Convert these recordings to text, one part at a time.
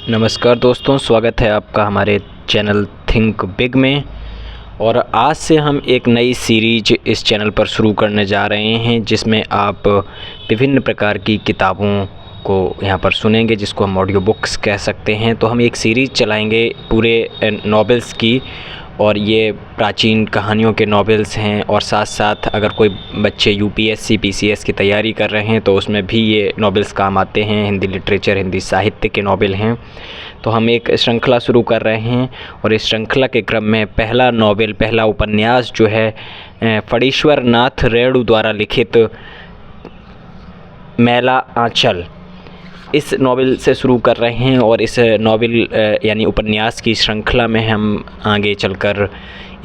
नमस्कार दोस्तों, स्वागत है आपका हमारे चैनल थिंक बिग में। और आज से हम एक नई सीरीज इस चैनल पर शुरू करने जा रहे हैं, जिसमें आप विभिन्न प्रकार की किताबों को यहाँ पर सुनेंगे, जिसको हम ऑडियो बुक्स कह सकते हैं। तो हम एक सीरीज़ चलाएंगे पूरे नॉवेल्स की, और ये प्राचीन कहानियों के नॉवेल्स हैं। और साथ साथ अगर कोई बच्चे यूपीएससी पीसीएस की तैयारी कर रहे हैं तो उसमें भी ये नॉवेल्स काम आते हैं। हिंदी लिटरेचर, हिंदी साहित्य के नॉवेल हैं। तो हम एक श्रृंखला शुरू कर रहे हैं, और इस श्रृंखला के क्रम में पहला उपन्यास जो है फणीश्वर नाथ रेणु द्वारा लिखित मैला आंचल, इस नॉवेल से शुरू कर रहे हैं। और इस नॉवेल यानी उपन्यास की श्रृंखला में हम आगे चलकर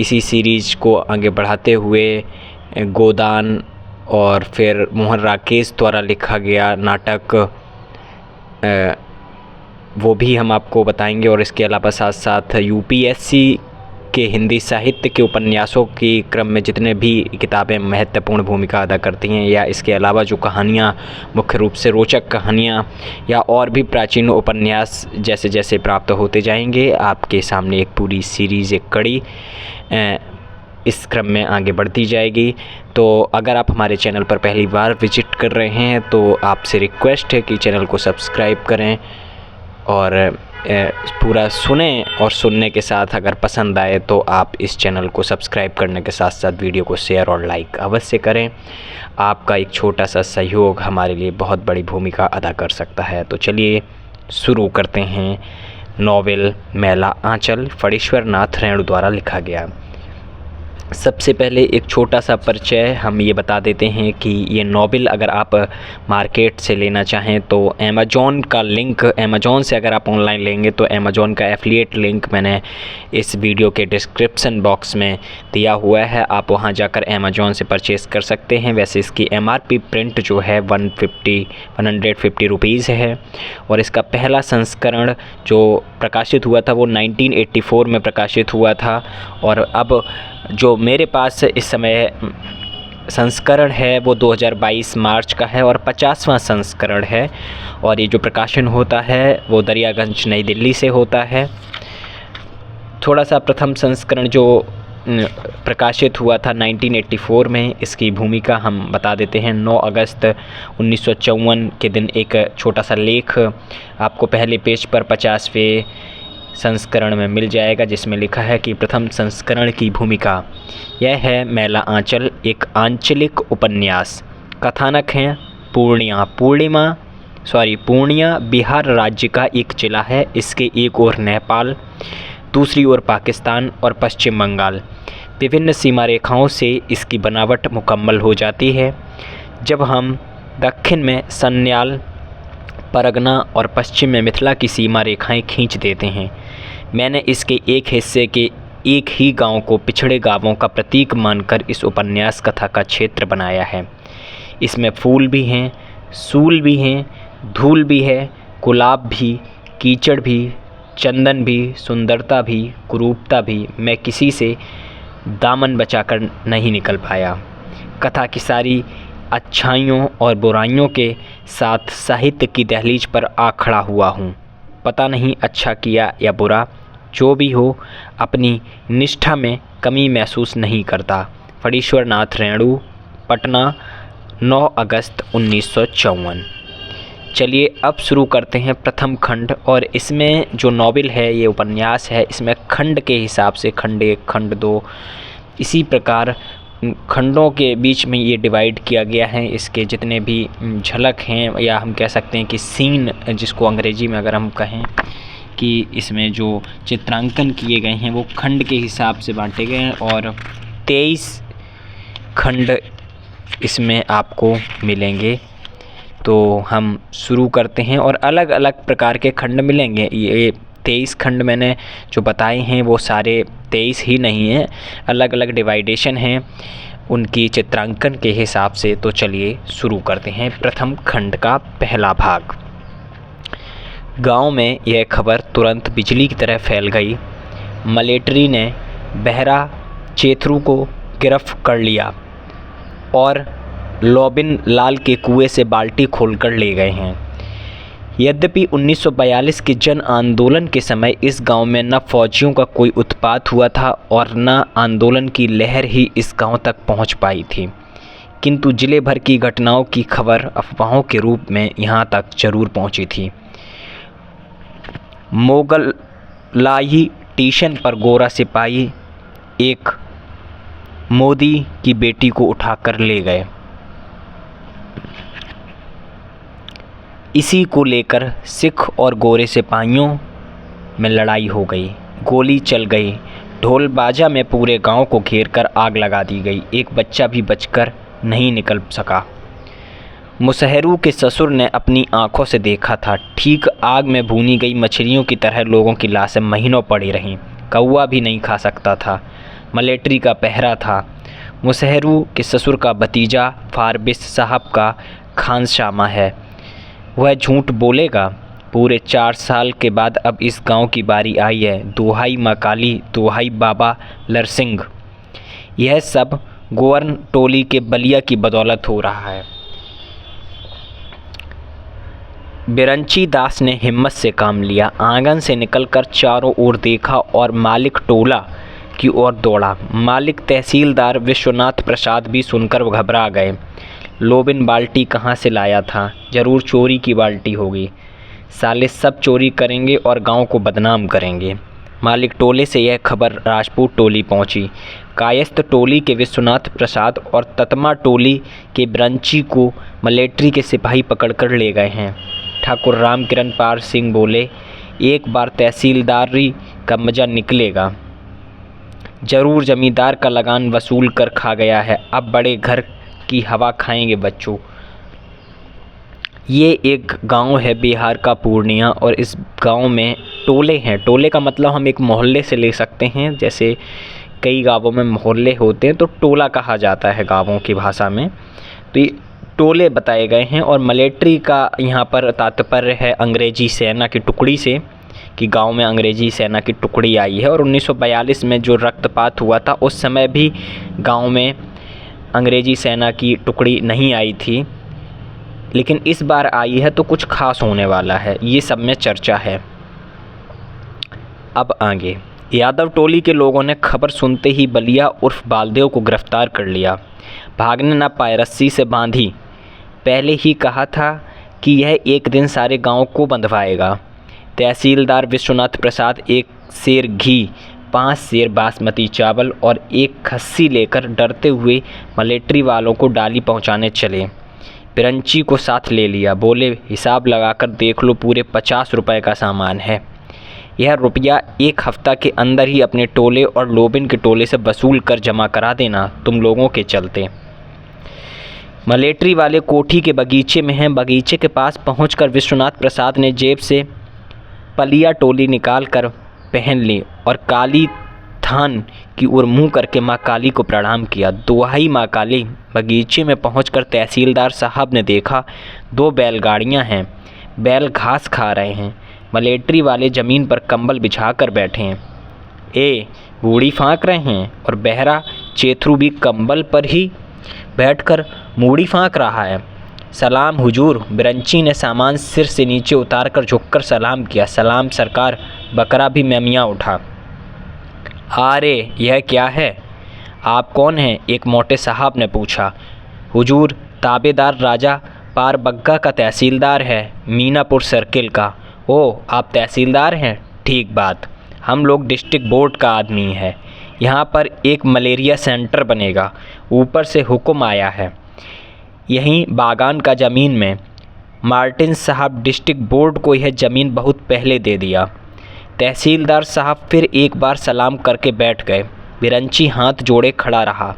इसी सीरीज़ को आगे बढ़ाते हुए गोदान और फिर मोहन राकेश द्वारा लिखा गया नाटक वो भी हम आपको बताएंगे। और इसके अलावा साथ साथ यूपीएससी के हिंदी साहित्य के उपन्यासों के क्रम में जितने भी किताबें महत्वपूर्ण भूमिका अदा करती हैं, या इसके अलावा जो कहानियाँ मुख्य रूप से रोचक कहानियाँ या और भी प्राचीन उपन्यास जैसे जैसे प्राप्त होते जाएंगे, आपके सामने एक पूरी सीरीज़, एक कड़ी इस क्रम में आगे बढ़ती जाएगी। तो अगर आप हमारे चैनल पर पहली बार विजिट कर रहे हैं तो आपसे रिक्वेस्ट है कि चैनल को सब्सक्राइब करें और पूरा सुने, और सुनने के साथ अगर पसंद आए तो आप इस चैनल को सब्सक्राइब करने के साथ साथ वीडियो को शेयर और लाइक अवश्य करें। आपका एक छोटा सा सहयोग हमारे लिए बहुत बड़ी भूमिका अदा कर सकता है। तो चलिए शुरू करते हैं। नॉवेल मैला आंचल फणीश्वर नाथ रेणु द्वारा लिखा गया। सबसे पहले एक छोटा सा परिचय हम ये बता देते हैं कि ये नॉवेल अगर आप मार्केट से लेना चाहें तो अमेज़ॉन का लिंक, अमेज़ॉन से अगर आप ऑनलाइन लेंगे तो अमेज़ॉन का एफिलिएट लिंक मैंने इस वीडियो के डिस्क्रिप्शन बॉक्स में दिया हुआ है। आप वहां जाकर अमेज़ॉन से परचेज़ कर सकते हैं। वैसे इसकी एमआरपी प्रिंट जो है 150 रुपीज़ है। और इसका पहला संस्करण जो प्रकाशित हुआ था वो 1984 में प्रकाशित हुआ था। और अब जो मेरे पास इस समय संस्करण है वो 2022 मार्च का है, और 50वां संस्करण है। और ये जो प्रकाशन होता है वो दरियागंज नई दिल्ली से होता है। थोड़ा सा प्रथम संस्करण जो प्रकाशित हुआ था 1984 में, इसकी भूमिका हम बता देते हैं। 9 अगस्त 1954 के दिन एक छोटा सा लेख आपको पहले पेज पर 50वें संस्करण में मिल जाएगा, जिसमें लिखा है कि प्रथम संस्करण की भूमिका यह है। मैला आंचल एक आंचलिक उपन्यास। कथानक हैं पूर्णिया बिहार राज्य का एक जिला है। इसके एक ओर नेपाल, दूसरी ओर पाकिस्तान और पश्चिम बंगाल। विभिन्न सीमा रेखाओं से इसकी बनावट मुकम्मल हो जाती है। जब हम दक्षिण में सन्याल, परगना और पश्चिम में मिथिला की सीमा रेखाएं खींच देते हैं। मैंने इसके एक हिस्से के एक ही गांव को पिछड़े गांवों का प्रतीक मानकर इस उपन्यास कथा का क्षेत्र बनाया है। इसमें फूल भी हैं, सूल भी हैं, धूल भी है, गुलाब भी, कीचड़ भी, चंदन भी, सुंदरता भी, कुरूपता भी। मैं किसी से दामन बचाकर नहीं निकल पाया। कथा की सारी अच्छाइयों और बुराइयों के साथ साहित्य की दहलीज पर आ खड़ा हुआ हूँ। पता नहीं अच्छा किया या बुरा, जो भी हो अपनी निष्ठा में कमी महसूस नहीं करता। फणीश्वर नाथ रेणु, पटना, 9 अगस्त 1954। चलिए अब शुरू करते हैं प्रथम खंड। और इसमें जो नॉवेल है, ये उपन्यास है, इसमें खंड के हिसाब से खंड 1, खंड 2 इसी प्रकार खंडों के बीच में ये डिवाइड किया गया है। इसके जितने भी झलक हैं, या हम कह सकते हैं कि सीन, जिसको अंग्रेजी में अगर हम कहें, कि इसमें जो चित्रांकन किए गए हैं वो खंड के हिसाब से बांटे गए हैं। और 23 खंड इसमें आपको मिलेंगे। तो हम शुरू करते हैं। और अलग अलग प्रकार के खंड मिलेंगे। ये 23 खंड मैंने जो बताए हैं वो सारे 23 ही नहीं हैं, अलग अलग डिवाइडेशन हैं उनकी चित्रांकन के हिसाब से। तो चलिए शुरू करते हैं प्रथम खंड का पहला भाग। गांव में यह खबर तुरंत बिजली की तरह फैल गई। मलेटरी ने बहरा चेथरू को गिरफ्त कर लिया और लोबिन लाल के कुएं से बाल्टी खोलकर ले गए हैं। यद्यपि 1942 के जन आंदोलन के समय इस गांव में न फौजियों का कोई उत्पात हुआ था और न आंदोलन की लहर ही इस गांव तक पहुंच पाई थी, किंतु जिले भर की घटनाओं की खबर अफवाहों के रूप में यहां तक जरूर पहुंची थी। मोगलाई स्टेशन पर गोरा सिपाही एक मोदी की बेटी को उठाकर ले गए। इसी को लेकर सिख और गोरे सिपाहियों में लड़ाई हो गई, गोली चल गई, ढोल बाजा में पूरे गांव को घेरकर आग लगा दी गई। एक बच्चा भी बचकर नहीं निकल सका। मुसहरू के ससुर ने अपनी आंखों से देखा था, ठीक आग में भूनी गई मछलियों की तरह लोगों की लाशें महीनों पड़ी रहीं। कौवा भी नहीं खा सकता था। मिलिट्री का पहरा था। मुसहरू के ससुर का भतीजा फारबिस साहब का खानसामा है, वह झूठ बोलेगा। पूरे 4 साल के बाद अब इस गांव की बारी आई है। दुहाई माँ काली, दुहाई बाबा लरसिंह, यह सब गोवर्न टोली के बलिया की बदौलत हो रहा है। बिरंची दास ने हिम्मत से काम लिया, आंगन से निकलकर चारों ओर देखा और मालिक टोला की ओर दौड़ा। मालिक तहसीलदार विश्वनाथ प्रसाद भी सुनकर घबरा गए। लोबिन बाल्टी कहाँ से लाया था? ज़रूर चोरी की बाल्टी होगी। साले सब चोरी करेंगे और गांव को बदनाम करेंगे। मालिक टोले से यह खबर राजपूत टोली पहुंची। कायस्थ टोली के विश्वनाथ प्रसाद और ततमा टोली के बिरंची को मिलिट्री के सिपाही पकड़कर ले गए हैं। ठाकुर रामकिरण पाल सिंह बोले, एक बार तहसीलदारी का मज़ा निकलेगा। ज़रूर जमींदार का लगान वसूल कर खा गया है। अब बड़े घर की हवा खाएंगे बच्चों। ये एक गांव है बिहार का पूर्णिया और इस गांव में टोले हैं। टोले का मतलब हम एक मोहल्ले से ले सकते हैं, जैसे कई गांवों में मोहल्ले होते हैं तो टोला कहा जाता है गांवों की भाषा में। तो ये टोले बताए गए हैं और मिलिट्री का यहाँ पर तात्पर्य है अंग्रेजी सेना की टुकड़ी से, कि गांव में अंग्रेजी सेना की टुकड़ी आई है। और 1942 में जो रक्तपात हुआ था उस समय भी गांव में अंग्रेजी सेना की टुकड़ी नहीं आई थी, लेकिन इस बार आई है तो कुछ खास होने वाला है, ये सब में चर्चा है। अब आगे, यादव टोली के लोगों ने खबर सुनते ही बलिया उर्फ बालदेव को गिरफ्तार कर लिया। भागने न पाए, रस्सी से बांधी। पहले ही कहा था कि यह एक दिन सारे गांव को बंधवाएगा। तहसीलदार विश्वनाथ प्रसाद 1 सेर घी, 5 सेर बासमती चावल और 1 खस्सी लेकर डरते हुए मिलिट्री वालों को डाली पहुंचाने चले। बिरंची को साथ ले लिया। बोले, हिसाब लगाकर देख लो, पूरे 50 रुपए का सामान है। यह रुपया 1 हफ्ता के अंदर ही अपने टोले और लोबिन के टोले से वसूल कर जमा करा देना, तुम लोगों के चलते। मिलिट्री वाले कोठी के बगीचे में हैं। बगीचे के पास पहुंचकर विश्वनाथ प्रसाद ने जेब से पलिया टोली निकाल कर पहन ली और काली थान की ओर मुँह करके माँ काली को प्रणाम किया। दुहाई माँ काली। बगीचे में पहुंचकर तहसीलदार साहब ने देखा 2 बैलगाड़ियाँ हैं, बैल घास खा रहे हैं। मिलिट्री वाले ज़मीन पर कंबल बिछाकर बैठे हैं। ए बूढ़ी फाँक रहे हैं और बहरा चेथरू भी कंबल पर ही बैठकर मूड़ी फाँक रहा है। सलाम हुजूर। बिरंची ने सामान सिर से नीचे उतारकर झुककर सलाम किया। सलाम सरकार। बकरा भी मेमिया उठा। अरे यह क्या है? आप कौन हैं? एक मोटे साहब ने पूछा। हुजूर, ताबेदार राजा पारबग्गा का तहसीलदार है, मीनापुर सर्किल का। ओह, आप तहसीलदार हैं? ठीक बात। हम लोग डिस्ट्रिक्ट बोर्ड का आदमी है। यहाँ पर एक मलेरिया सेंटर बनेगा, ऊपर से हुक्म आया है। यहीं बागान का ज़मीन में मार्टिन साहब डिस्ट्रिक्ट बोर्ड को यह ज़मीन बहुत पहले दे दिया। तहसीलदार साहब फिर एक बार सलाम करके बैठ गए। बिरंची हाथ जोड़े खड़ा रहा।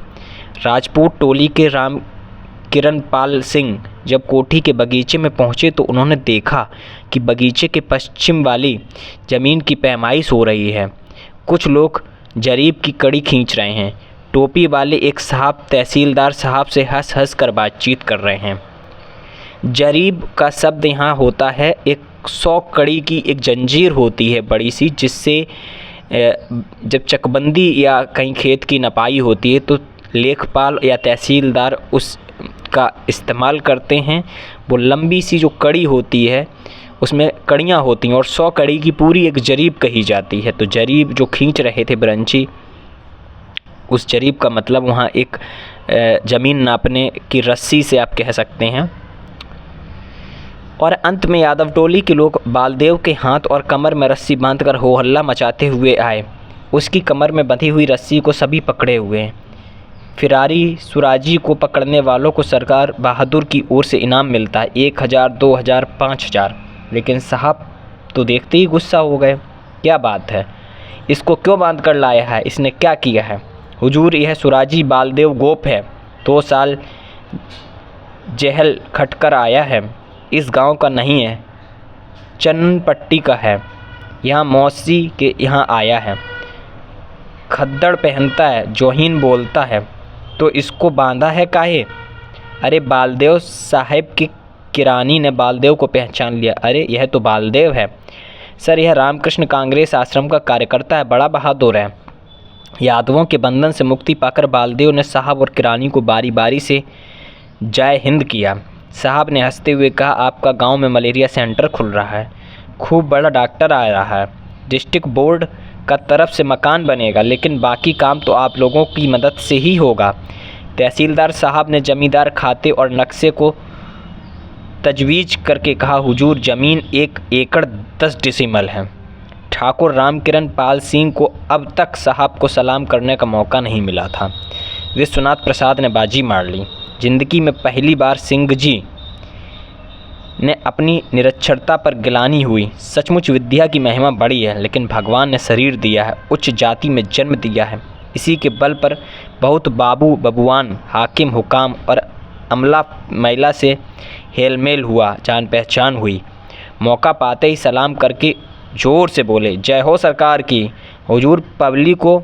राजपूत टोली के रामकिरण पाल सिंह जब कोठी के बगीचे में पहुँचे तो उन्होंने देखा कि बगीचे के पश्चिम वाली ज़मीन की पैमाइश हो रही है। कुछ लोग जरीब की कड़ी खींच रहे हैं। टोपी वाले एक साहब तहसीलदार साहब से हंस हंस कर बातचीत कर रहे हैं। जरीब का शब्द यहाँ होता है 100 कड़ी की एक जंजीर होती है बड़ी सी, जिससे जब चकबंदी या कहीं खेत की नपाई होती है तो लेखपाल या तहसीलदार उसका इस्तेमाल करते हैं। वो लंबी सी जो कड़ी होती है उसमें कड़ियाँ होती हैं और 100 कड़ी की पूरी एक जरीब कही जाती है। तो जरीब जो खींच रहे थे बिरंची, उस जरीब का मतलब वहाँ एक ज़मीन नापने की रस्सी से आप कह सकते हैं। और अंत में यादव टोली के लोग बालदेव के हाथ और कमर में रस्सी बांधकर हो हल्ला मचाते हुए आए। उसकी कमर में बंधी हुई रस्सी को सभी पकड़े हुए हैं। फिरारी सुराजी को पकड़ने वालों को सरकार बहादुर की ओर से इनाम मिलता है 1000, 2000, 5000। लेकिन साहब तो देखते ही गुस्सा हो गए। क्या बात है, इसको क्यों बांध कर लाया है, इसने क्या किया है? हुजूर, यह सुराजी बालदेव गोप है, 2 साल जेहल खटकर आया है, इस गांव का नहीं है, चन्नपट्टी का है, यहाँ मौसी के यहाँ आया है, खद्दड़ पहनता है, जोहीन बोलता है, तो इसको बांधा है काहे? अरे बालदेव साहब की किरानी ने बालदेव को पहचान लिया। अरे यह तो बालदेव है सर, यह रामकृष्ण कांग्रेस आश्रम का कार्यकर्ता है, बड़ा बहादुर है। यादवों के बंधन से मुक्ति पाकर बालदेव ने साहब और किरानी को बारी बारी से जय हिंद किया। साहब ने हंसते हुए कहा, आपका गांव में मलेरिया सेंटर खुल रहा है, खूब बड़ा डॉक्टर आ रहा है, डिस्ट्रिक्ट बोर्ड का तरफ से मकान बनेगा, लेकिन बाकी काम तो आप लोगों की मदद से ही होगा। तहसीलदार साहब ने जमींदार खाते और नक्शे को तजवीज़ करके कहा, हुजूर ज़मीन 1 एकड़ 10 डिसिमल है। ठाकुर रामकिरण पाल सिंह को अब तक साहब को सलाम करने का मौका नहीं मिला था। विश्वनाथ प्रसाद ने बाजी मार ली। जिंदगी में पहली बार सिंह जी ने अपनी निरक्षरता पर गिलानी हुई। सचमुच विद्या की महिमा बड़ी है, लेकिन भगवान ने शरीर दिया है, उच्च जाति में जन्म दिया है, इसी के बल पर बहुत बाबू बबुआन, हाकिम हुकाम और अमला महिला से हेलमेल हुआ, जान पहचान हुई। मौका पाते ही सलाम करके ज़ोर से बोले, जय हो सरकार की। हुजूर, पब्लिक को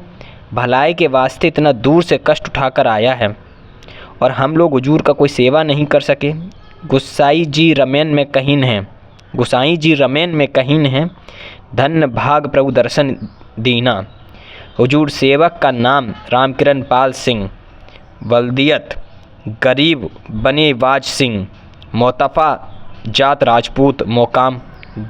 भलाई के वास्ते इतना दूर से कष्ट उठाकर आया है और हम लोग हुजूर का कोई सेवा नहीं कर सके। गुसाई जी रमेन में कहीन हैं, गुसाई जी रमेन में कहीन हैं, धन्य भाग प्रभु दर्शन दीना। हुजूर, सेवक का नाम रामकिरण पाल सिंह, वल्दियत गरीब बने वाज सिंह, मोतफ़ा जात राजपूत, मोकाम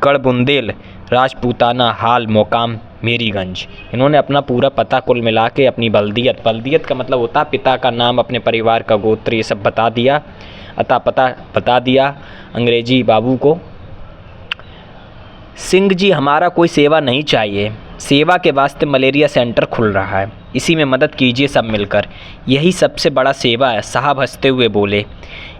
गढ़बुंदेल राजपूताना, हाल मोकाम मेरीगंज। इन्होंने अपना पूरा पता कुल मिला के अपनी बल्दियत का मतलब होता है पिता का नाम, अपने परिवार का गोत्र, ये सब बता दिया, अता पता बता दिया अंग्रेजी बाबू को। सिंह जी, हमारा कोई सेवा नहीं चाहिए, सेवा के वास्ते मलेरिया सेंटर खुल रहा है, इसी में मदद कीजिए सब मिलकर, यही सबसे बड़ा सेवा है। साहब हंसते हुए बोले।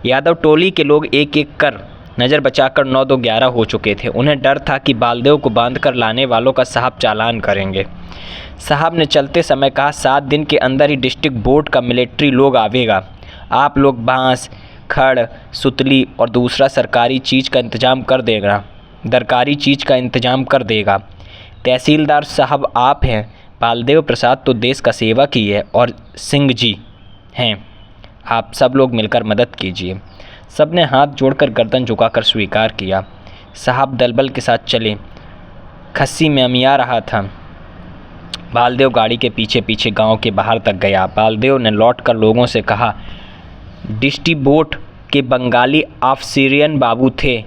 यादव टोली के लोग एक एक कर नज़र बचाकर 9 2 11 हो चुके थे। उन्हें डर था कि बालदेव को बांधकर लाने वालों का साहब चालान करेंगे। साहब ने चलते समय कहा, 7 दिन के अंदर ही डिस्ट्रिक्ट बोर्ड का मिलिट्री लोग आवेगा, आप लोग बांस, खड़, सुतली और दूसरा सरकारी चीज़ का इंतज़ाम कर देगा, दरकारी चीज़ का इंतज़ाम कर देगा। तहसीलदार साहब आप हैं, बालदेव प्रसाद तो देश का सेवा की है और सिंह जी हैं, आप सब लोग मिलकर मदद कीजिए। सब ने हाथ जोड़कर गर्दन झुकाकर स्वीकार किया। साहब दलबल के साथ चले। खस्सी में अमिया रहा था। बालदेव गाड़ी के पीछे पीछे गांव के बाहर तक गया। बालदेव ने लौटकर लोगों से कहा, डिस्ट्रीबोट के बंगाली ऑफिसरियन बाबू थे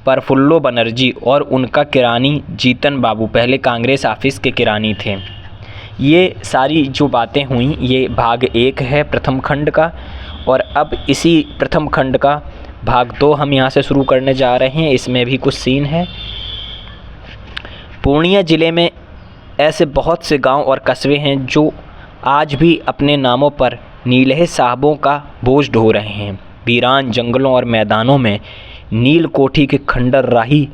परफुल्लो बनर्जी और उनका किरानी जीतन बाबू, पहले कांग्रेस ऑफिस के किरानी थे। ये सारी जो बातें हुई ये भाग 1 है प्रथम खंड का, और अब इसी प्रथम खंड का भाग 2 हम यहाँ से शुरू करने जा रहे हैं। इसमें भी कुछ सीन है। पूर्णिया ज़िले में ऐसे बहुत से गांव और कस्बे हैं जो आज भी अपने नामों पर नीलहे साहबों का बोझ ढो रहे हैं। वीरान जंगलों और मैदानों में नील कोठी के खंडर राही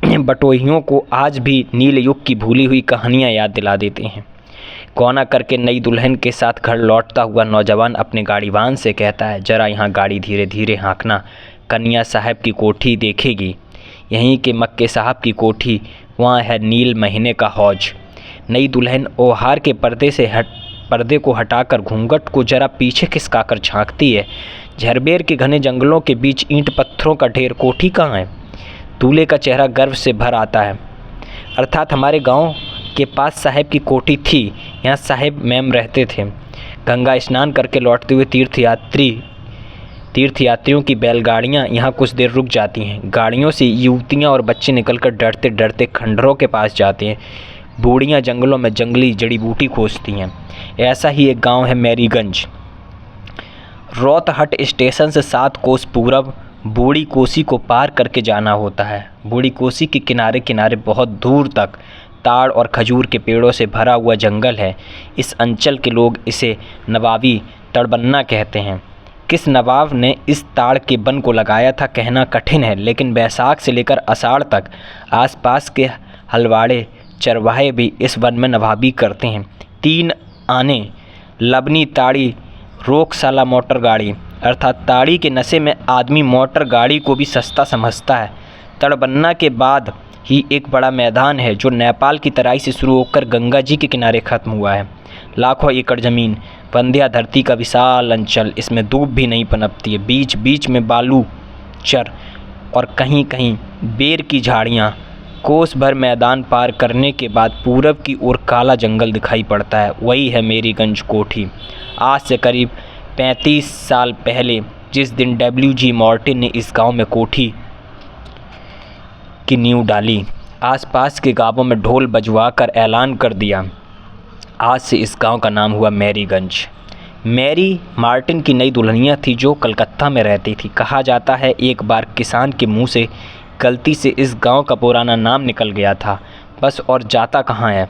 बटोहियों को आज भी नील युग की भूली हुई कहानियाँ याद दिला देते हैं। कौना करके नई दुल्हन के साथ घर लौटता हुआ नौजवान अपने गाड़ीवान से कहता है, जरा यहाँ गाड़ी धीरे धीरे हाँकना, कन्या साहब की कोठी देखेगी, यहीं के मक्के साहब की कोठी, वहाँ है नील महीने का हौज। नई दुल्हन ओहार के पर्दे को हटाकर घूंघट को जरा पीछे खिसकाकर झांकती है। झरबेर के घने जंगलों के बीच ईंट पत्थरों का ढेर, कोठी कहाँ है? दूल्हे का चेहरा गर्व से भर आता है। अर्थात हमारे गांव के पास साहब की कोठी थी, यहाँ साहब मैम रहते थे। गंगा स्नान करके लौटते हुए तीर्थयात्री तीर्थयात्रियों की बैलगाड़ियां यहां कुछ देर रुक जाती हैं। गाड़ियों से युवतियां और बच्चे निकलकर डरते डरते खंडरों के पास जाते हैं। बूढ़ियां जंगलों में जंगली जड़ी बूटी खोजती हैं। ऐसा ही एक गांव है मैरीगंज। रौतहट स्टेशन से 7 कोस पूरब बूढ़ी कोसी को पार करके जाना होता है। बूढ़ी कोसी के किनारे किनारे बहुत दूर तक ताड़ और खजूर के पेड़ों से भरा हुआ जंगल है। इस अंचल के लोग इसे नवाबी तड़बन्ना कहते हैं। किस नवाब ने इस ताड़ के वन को लगाया था कहना कठिन है, लेकिन बैसाख से लेकर आषाढ़ तक आसपास के हलवाड़े चरवाहे भी इस वन में नवाबी करते हैं। 3 आने, लबनी ताड़ी, रोकशाला मोटर गाड़ी, अर्थात ताड़ी के नशे में आदमी मोटर गाड़ी को भी सस्ता समझता है। तड़बन्ना के बाद ही एक बड़ा मैदान है जो नेपाल की तराई से शुरू होकर गंगा जी के किनारे ख़त्म हुआ है। लाखों एकड़ ज़मीन, बंध्या धरती का विशाल अंचल, इसमें दूब भी नहीं पनपती है। बीच बीच में बालू चर और कहीं कहीं बेर की झाड़ियाँ। कोस भर मैदान पार करने के बाद पूरब की ओर काला जंगल दिखाई पड़ता है। वही है मैरीगंज कोठी। आज से करीब 35 साल पहले जिस दिन W.G. मार्टिन ने इस गांव में कोठी की नींव डाली, आसपास के गांवों में ढोल बजवाकर ऐलान कर दिया, आज से इस गांव का नाम हुआ मैरीगंज। मैरी मार्टिन की नई दुल्हनिया थी जो कलकत्ता में रहती थी। कहा जाता है एक बार किसान के मुंह से गलती से इस गांव का पुराना नाम निकल गया था, बस, और जाता कहाँ है।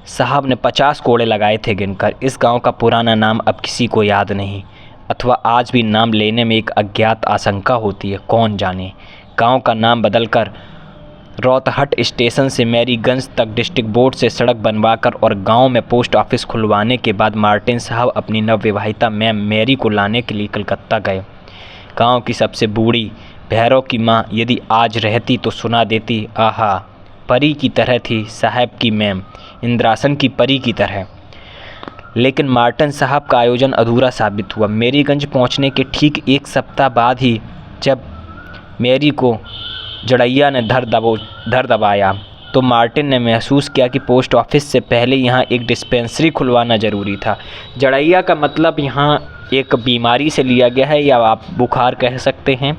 साहब ने 50 कोड़े लगाए थे गिनकर। इस गांव का पुराना नाम अब किसी को याद नहीं, अथवा आज भी नाम लेने में एक अज्ञात आशंका होती है, कौन जाने। गांव का नाम बदलकर रौतहट स्टेशन से मैरीगंज तक डिस्ट्रिक्ट बोर्ड से सड़क बनवाकर और गांव में पोस्ट ऑफिस खुलवाने के बाद मार्टिन साहब अपनी नवविवाहिता मैम मैरी को लाने के लिए कलकत्ता गए। गांव की सबसे बूढ़ी भैरव की माँ यदि आज रहती तो सुना देती, आहा, परी की तरह थी साहब की मैम, इंद्रासन की परी की तरह। लेकिन मार्टिन साहब का आयोजन अधूरा साबित हुआ। मैरीगंज पहुंचने के ठीक 1 सप्ताह बाद ही जब मैरी को जड़ैया ने धर दबाया तो मार्टिन ने महसूस किया कि पोस्ट ऑफिस से पहले यहाँ एक डिस्पेंसरी खुलवाना ज़रूरी था। जड़ैया का मतलब यहाँ एक बीमारी से लिया गया है, या आप बुखार कह सकते हैं।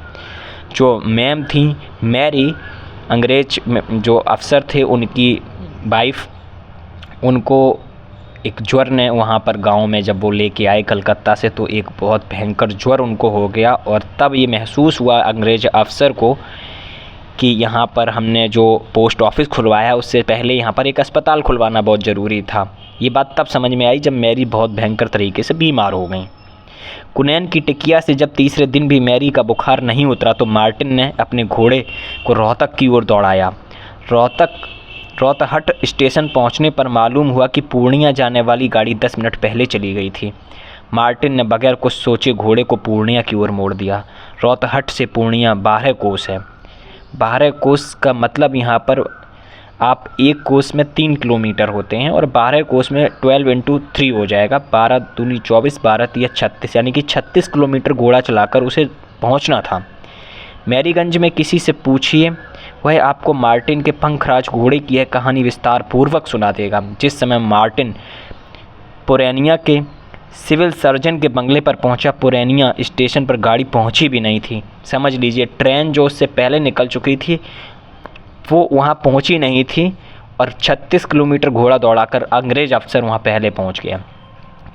जो मैम थी मैरी, अंग्रेज जो अफसर थे उनकी वाइफ, उनको एक ज्वर ने वहाँ पर गांव में जब वो लेके आए कलकत्ता से तो एक बहुत भयंकर ज्वर उनको हो गया, और तब ये महसूस हुआ अंग्रेज अफसर को कि यहाँ पर हमने जो पोस्ट ऑफिस खुलवाया उससे पहले यहाँ पर एक अस्पताल खुलवाना बहुत ज़रूरी था। ये बात तब समझ में आई जब मैरी बहुत भयंकर तरीके से बीमार हो गई। कुनैन की टिकिया से जब तीसरे दिन भी मैरी का बुखार नहीं उतरा तो मार्टिन ने अपने घोड़े को रोहतक की ओर दौड़ाया। रौतहट स्टेशन पहुंचने पर मालूम हुआ कि पूर्णिया जाने वाली गाड़ी 10 मिनट पहले चली गई थी। मार्टिन ने बगैर कुछ सोचे घोड़े को पूर्णिया की ओर मोड़ दिया। रौतहट से पूर्णिया 12 कोस है। 12 कोस का मतलब यहाँ पर आप 1 कोस में 3 किलोमीटर होते हैं और 12 कोस में 12 × 3 हो जाएगा, 12 दूनी 24, 12 तिया 36, यानी कि 36 किलोमीटर घोड़ा चलाकर उसे पहुँचना था। मैरीगंज में किसी से पूछिए, वह आपको मार्टिन के पंखराज घोड़े की यह कहानी विस्तार पूर्वक सुना देगा। जिस समय मार्टिन पुरैनिया के सिविल सर्जन के बंगले पर पहुंचा, पुरैनिया स्टेशन पर गाड़ी पहुंची भी नहीं थी। समझ लीजिए ट्रेन जो उससे पहले निकल चुकी थी वो वहां पहुंची नहीं थी, और 36 किलोमीटर घोड़ा दौड़ाकर अंग्रेज अफसर वहां पहले पहुंच गया।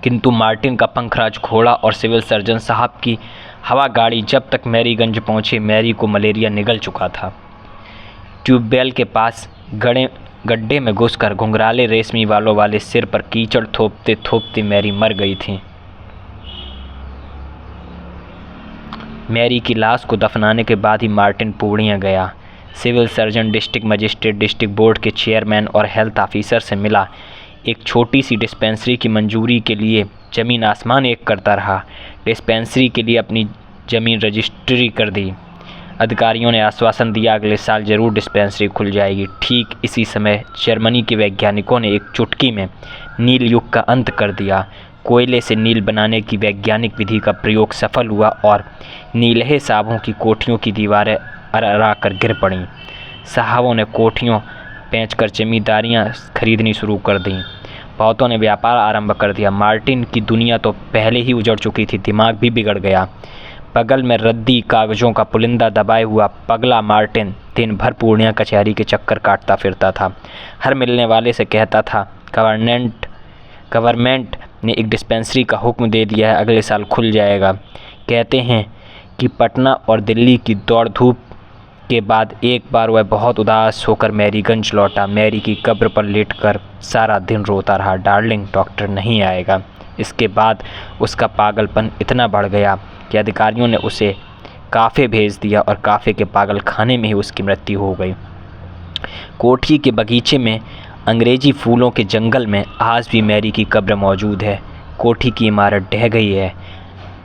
किंतु मार्टिन का पंखराज घोड़ा और सिविल सर्जन साहब की हवा गाड़ी जब तक मैरीगंज पहुंचे, मैरी को मलेरिया निगल चुका था। ट्यूबवेल के पास गड्ढे में घुसकर घुंघराले रेशमी बालों वाले सिर पर कीचड़ थोपते थोपते मैरी मर गई थी। मैरी की लाश को दफनाने के बाद ही मार्टिन पूर्णिया गया। Civil surgeon, district magistrate, district board के चेयरमैन और हेल्थ ऑफिसर से मिला। एक छोटी सी डिस्पेंसरी की मंजूरी के लिए ज़मीन आसमान एक करता रहा। डिस्पेंसरी के लिए अपनी ज़मीन रजिस्ट्री कर दी। अधिकारियों ने आश्वासन दिया अगले साल ज़रूर डिस्पेंसरी खुल जाएगी। ठीक इसी समय जर्मनी के वैज्ञानिकों ने एक चुटकी में नील युग का अंत कर दिया। कोयले से नील बनाने की वैज्ञानिक विधि का प्रयोग सफल हुआ और नीलहे साहबों की कोठियों की दीवारें अरा कर गिर पड़ीं। साहबों ने कोठियों पेंच कर जमींदारियाँ खरीदनी शुरू कर दीं। बहुतों ने व्यापार आरंभ कर दिया। मार्टिन की दुनिया तो पहले ही उजड़ चुकी थी, दिमाग भी बिगड़ गया। बगल में रद्दी कागजों का पुलिंदा दबाए हुआ पगला मार्टिन दिन भर पूर्णिया कचहरी के चक्कर काटता फिरता था। हर मिलने वाले से कहता था गवर्नमेंट ने एक डिस्पेंसरी का हुक्म दे दिया है, अगले साल खुल जाएगा। कहते हैं कि पटना और दिल्ली की दौड़ धूप के बाद एक बार वह बहुत उदास होकर मैरीगंज लौटा। मैरी की कब्र पर लेटकर सारा दिन रोता रहा, डार्लिंग डॉक्टर नहीं आएगा। इसके बाद उसका पागलपन इतना बढ़ गया कि अधिकारियों ने उसे काफ़े भेज दिया और काफ़े के पागल खाने में ही उसकी मृत्यु हो गई। कोठी के बगीचे में अंग्रेजी फूलों के जंगल में आज भी मैरी की कब्र मौजूद है। कोठी की इमारत ढह गई है,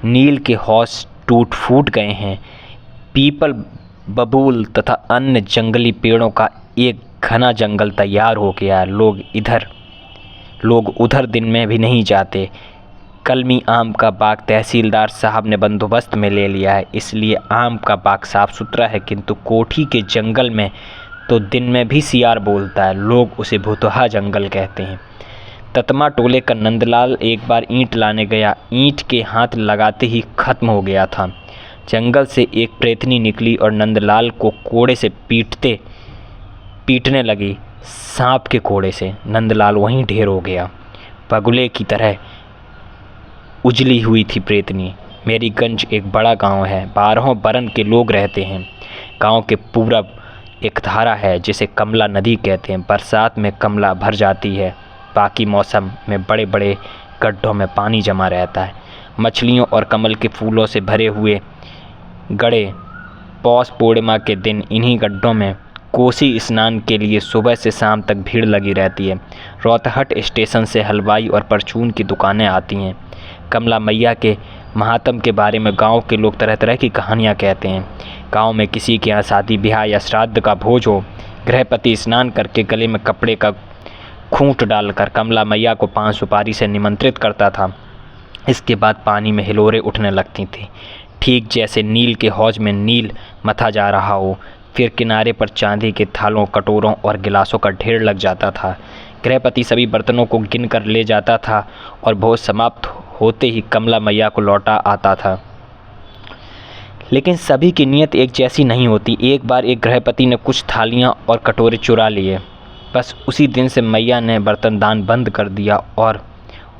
नील के हौज टूट फूट गए हैं। पीपल, बबूल तथा अन्य जंगली पेड़ों का एक घना जंगल तैयार हो गया। लोग उधर दिन में भी नहीं जाते। कलमी आम का बाग तहसीलदार साहब ने बंदोबस्त में ले लिया है, इसलिए आम का बाग साफ सुथरा है, किंतु कोठी के जंगल में तो दिन में भी सियार बोलता है। लोग उसे भुतहा जंगल कहते हैं। ततमा टोले का नंदलाल एक बार ईंट लाने गया, ईंट के हाथ लगाते ही खत्म हो गया था। जंगल से एक प्रेतनी निकली और नंदलाल को कोड़े से पीटने लगी, सांप के कोड़े से। नंदलाल वहीं ढेर हो गया। बगुले की तरह उजली हुई थी प्रेतनी। मैरीगंज एक बड़ा गांव है, 12 बरन के लोग रहते हैं। गांव के पूरब एक धारा है जिसे कमला नदी कहते हैं। बरसात में कमला भर जाती है, बाकी मौसम में बड़े बड़े गड्ढों में पानी जमा रहता है। मछलियों और कमल के फूलों से भरे हुए गड्ढे। पौष पूर्णिमा के दिन इन्हीं गड्ढों में कोसी स्नान के लिए सुबह से शाम तक भीड़ लगी रहती है। रोहतहट स्टेशन से हलवाई और परचून की दुकानें आती हैं। कमला मैया के महात्म के बारे में गांव के लोग तरह तरह की कहानियां कहते हैं। गांव में किसी के यहाँ शादी ब्याह या श्राद्ध का भोज हो, गृहपति स्नान करके गले में कपड़े का खूंट डालकर कमला मैया को 5 सुपारी से निमंत्रित करता था। इसके बाद पानी में हिलोरें उठने लगती थी, ठीक जैसे नील के हौज में नील मथा जा रहा हो। फिर किनारे पर चांदी के थालों, कटोरों और गिलासों का ढेर लग जाता था। गृहपति सभी बर्तनों को गिन कर ले जाता था और भोज समाप्त होते ही कमला मैया को लौटा आता था। लेकिन सभी की नीयत एक जैसी नहीं होती। एक बार एक गृहपति ने कुछ थालियां और कटोरे चुरा लिए। बस उसी दिन से मैया ने बर्तन दान बंद कर दिया और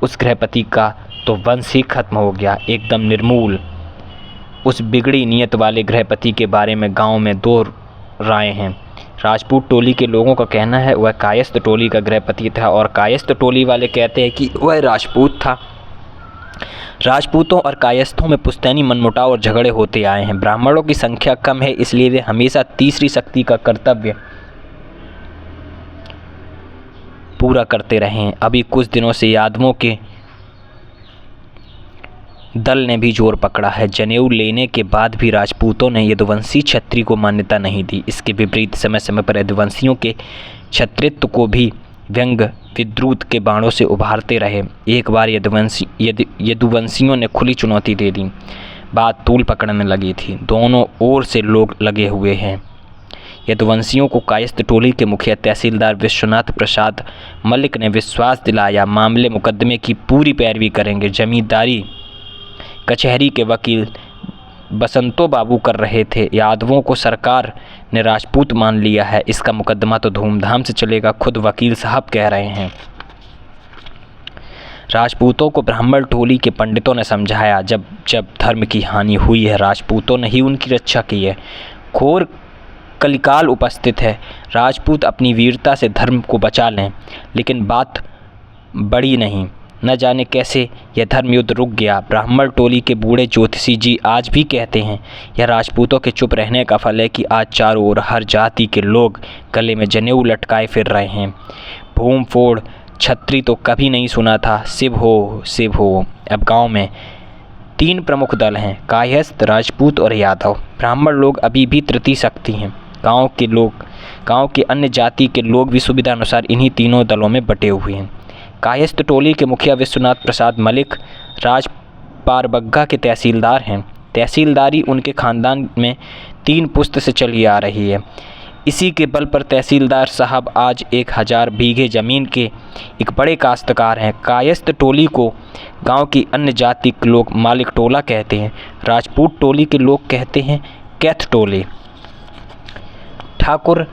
उस गृहपति का तो वंश ही खत्म हो गया, एकदम निर्मूल। उस बिगड़ी नीयत वाले गृहपति के बारे में गांव में 2 राय हैं। राजपूत टोली के लोगों का कहना है वह कायस्थ टोली का गृहपति था और कायस्थ टोली वाले कहते हैं कि वह राजपूत था। राजपूतों और कायस्थों में पुश्तैनी मनमुटाव और झगड़े होते आए हैं। ब्राह्मणों की संख्या कम है, इसलिए वे हमेशा तीसरी शक्ति का कर्तव्य पूरा करते रहे हैं। अभी कुछ दिनों से यादवों के दल ने भी जोर पकड़ा है। जनेऊ लेने के बाद भी राजपूतों ने यदुवंशी क्षत्रिय को मान्यता नहीं दी। इसके विपरीत समय समय पर यदुवंशियों के क्षत्रित्व को भी व्यंग विद्रुत के बाणों से उभारते रहे। एक बार यदुवंशियों ने खुली चुनौती दे दी। बात तूल पकड़ने लगी थी। दोनों ओर से लोग लगे हुए हैं। यदुवंशियों को कायस्थ टोली के मुखिया तहसीलदार विश्वनाथ प्रसाद मलिक ने विश्वास दिलाया, मामले मुकदमे की पूरी पैरवी करेंगे। जमींदारी कचहरी के वकील बसंतो बाबू कर रहे थे। यादवों को सरकार ने राजपूत मान लिया है, इसका मुकदमा तो धूमधाम से चलेगा, खुद वकील साहब कह रहे हैं। राजपूतों को ब्राह्मण टोली के पंडितों ने समझाया, जब जब धर्म की हानि हुई है राजपूतों ने ही उनकी रक्षा की है। घोर कलिकाल उपस्थित है। राजपूत अपनी वीरता से धर्म को बचा लें, लेकिन बात बड़ी नहीं। न जाने कैसे यह धर्म युद्ध रुक गया। ब्राह्मण टोली के बूढ़े ज्योतिषी जी आज भी कहते हैं यह राजपूतों के चुप रहने का फल है कि आज चारों ओर हर जाति के लोग गले में जनेऊ लटकाए फिर रहे हैं। भूम फोड़ छत्री तो कभी नहीं सुना था, शिव हो शिव हो। अब गांव में 3 प्रमुख दल हैं, कायस्थ, राजपूत और यादव। ब्राह्मण लोग अभी भी तृतीय शक्ति हैं। गांव के अन्य जाति के लोग भी सुविधा अनुसार इन्हीं तीनों दलों में बटे हुए हैं। कायस्थ टोली के मुखिया विश्वनाथ प्रसाद मलिक राजपारबग्गा के तहसीलदार हैं। तहसीलदारी उनके खानदान में 3 पुश्त से चली आ रही है। इसी के बल पर तहसीलदार साहब आज 1000 बीघे ज़मीन के एक बड़े काश्तकार हैं। कायस्थ टोली को गांव की अन्य जाति के लोग मालिक टोला कहते हैं। राजपूत टोली के लोग कहते हैं कैथ टोले। ठाकुर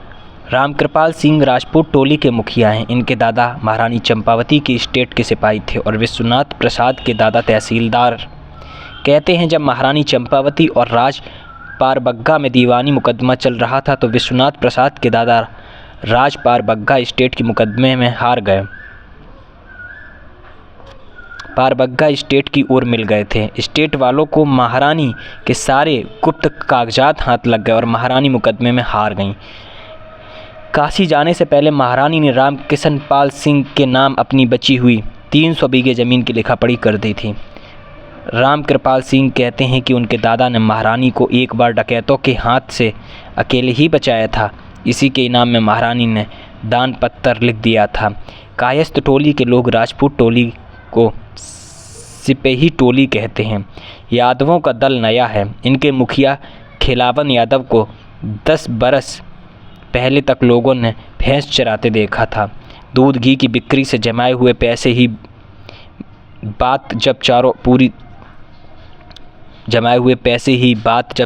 रामकृपाल सिंह राजपूत टोली के मुखिया हैं। इनके दादा महारानी चंपावती की स्टेट के सिपाही थे और विश्वनाथ प्रसाद के दादा तहसीलदार। कहते हैं जब महारानी चंपावती और राज पारबग्गा में दीवानी मुकदमा चल रहा था तो विश्वनाथ प्रसाद के दादा राज पारबग्गा स्टेट के मुकदमे में हार गए। पारबग्गा स्टेट की ओर मिल गए थे। स्टेट वालों को महारानी के सारे गुप्त कागजात हाथ लग गए और महारानी मुकदमे में हार गईं। काशी जाने से पहले महारानी ने राम किशन पाल सिंह के नाम अपनी बची हुई 300 बीघे ज़मीन की लिखापढ़ी कर दी थी। राम कृपाल सिंह कहते हैं कि उनके दादा ने महारानी को एक बार डकैतों के हाथ से अकेले ही बचाया था। इसी के इनाम में महारानी ने दान पत्र लिख दिया था। कायस्थ टोली के लोग राजपूत टोली को सिपेही टोली कहते हैं। यादवों का दल नया है। इनके मुखिया खिलावन यादव को 10 बरस पहले तक लोगों ने भैंस चराते देखा था। दूध घी की बिक्री से जमाए हुए पैसे ही बात जब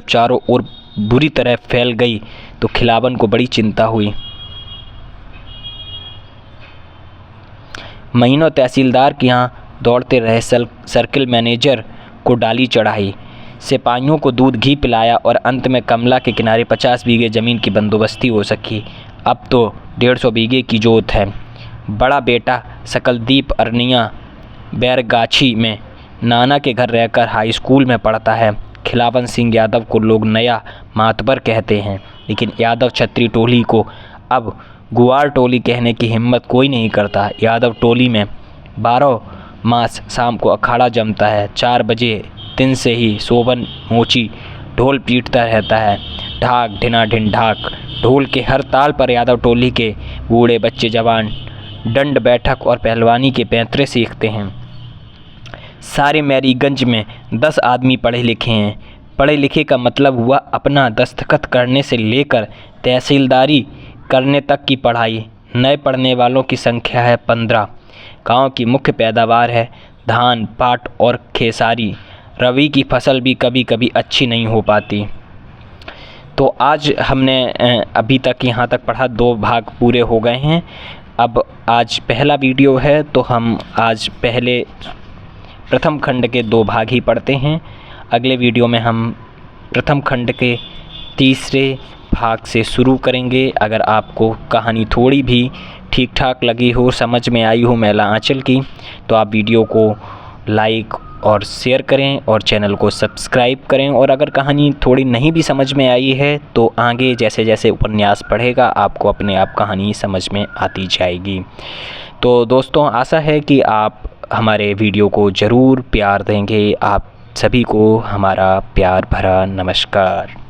चारों ओर बुरी तरह फैल गई तो खिलावन को बड़ी चिंता हुई। महीनों तहसीलदार के यहाँ दौड़ते रहे। सर्किल मैनेजर को डाली चढ़ाई, सिपाहियों को दूध घी पिलाया और अंत में कमला के किनारे 50 बीघे ज़मीन की बंदोबस्ती हो सकी। अब तो 150 बीघे की जोत है। बड़ा बेटा सकलदीप अरनिया बैरगाछी में नाना के घर रहकर हाई स्कूल में पढ़ता है। खिलावन सिंह यादव को लोग नया मातबर कहते हैं, लेकिन यादव छत्री टोली को अब गुआर टोली कहने की हिम्मत कोई नहीं करता। यादव टोली में 12 मास शाम को अखाड़ा जमता है। 4 बजे दिन से ही शोभन मोची ढोल पीटता रहता है। ढाक ढिना ढिन ढाक। ढोल के हर ताल पर यादव टोली के बूढ़े बच्चे जवान दंड बैठक और पहलवानी के पैंतरे सीखते हैं। सारे मैरीगंज में 10 आदमी पढ़े लिखे हैं। पढ़े लिखे का मतलब हुआ अपना दस्तखत करने से लेकर तहसीलदारी करने तक की पढ़ाई। नए पढ़ने वालों की संख्या है 15। गांव की मुख्य पैदावार है धान, पाट और खेसारी। रबी की फसल भी कभी कभी अच्छी नहीं हो पाती। तो आज हमने अभी तक यहाँ तक पढ़ा, 2 भाग पूरे हो गए हैं। अब आज पहला वीडियो है तो हम आज पहले प्रथम खंड के 2 भाग ही पढ़ते हैं। अगले वीडियो में हम प्रथम खंड के तीसरे भाग से शुरू करेंगे। अगर आपको कहानी थोड़ी भी ठीक ठाक लगी हो, समझ में आई हो मैला आंचल की, तो आप वीडियो को लाइक और शेयर करें और चैनल को सब्सक्राइब करें। और अगर कहानी थोड़ी नहीं भी समझ में आई है तो आगे जैसे जैसे उपन्यास पढ़ेगा आपको अपने आप कहानी समझ में आती जाएगी। तो दोस्तों, आशा है कि आप हमारे वीडियो को ज़रूर प्यार देंगे। आप सभी को हमारा प्यार भरा नमस्कार।